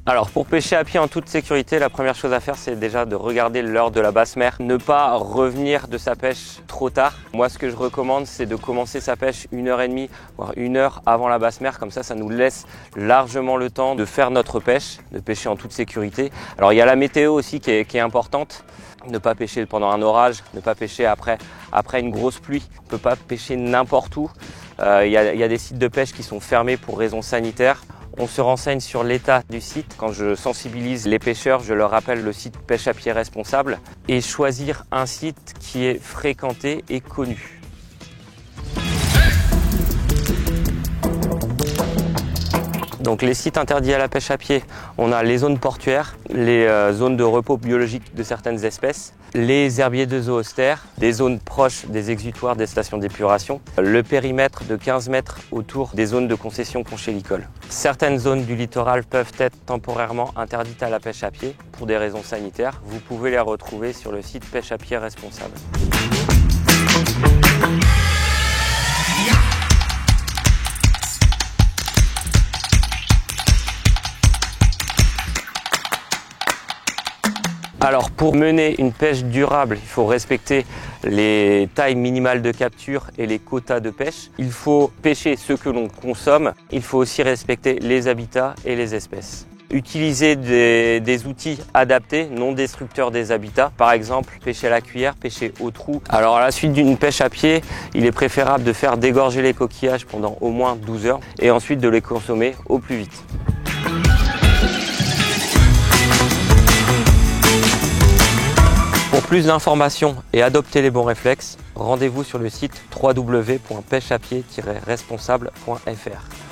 Alors pour pêcher à pied en toute sécurité, la première chose à faire c'est déjà de regarder l'heure de la basse mer. Ne pas revenir de sa pêche trop tard. Moi ce que je recommande c'est de commencer sa pêche 1h30 voire 1h avant la basse mer. Comme ça nous laisse largement le temps de faire notre pêche, de pêcher en toute sécurité. Alors il y a la météo aussi qui est importante. Ne pas pêcher pendant un orage, ne pas pêcher après une grosse pluie. On ne peut pas pêcher n'importe où. Il y a des sites de pêche qui sont fermés pour raisons sanitaires. On se renseigne sur l'état du site. Quand je sensibilise les pêcheurs, je leur rappelle le site Pêche à pied responsable et choisir un site qui est fréquenté et connu. Donc les sites interdits à la pêche à pied, on a les zones portuaires, les zones de repos biologique de certaines espèces, les herbiers de zoostères, des zones proches des exutoires des stations d'épuration, le périmètre de 15 mètres autour des zones de concession conchylicole. Certaines zones du littoral peuvent être temporairement interdites à la pêche à pied pour des raisons sanitaires. Vous pouvez les retrouver sur le site Pêche à pied responsable. Alors pour mener une pêche durable, il faut respecter les tailles minimales de capture et les quotas de pêche. Il faut pêcher ce que l'on consomme. Il faut aussi respecter les habitats et les espèces. Utiliser des outils adaptés, non destructeurs des habitats. Par exemple, pêcher à la cuillère, pêcher au trou. Alors à la suite d'une pêche à pied, il est préférable de faire dégorger les coquillages pendant au moins 12 heures et ensuite de les consommer au plus vite. Pour plus d'informations et adopter les bons réflexes, rendez-vous sur le site www.pêcheapied-responsable.fr.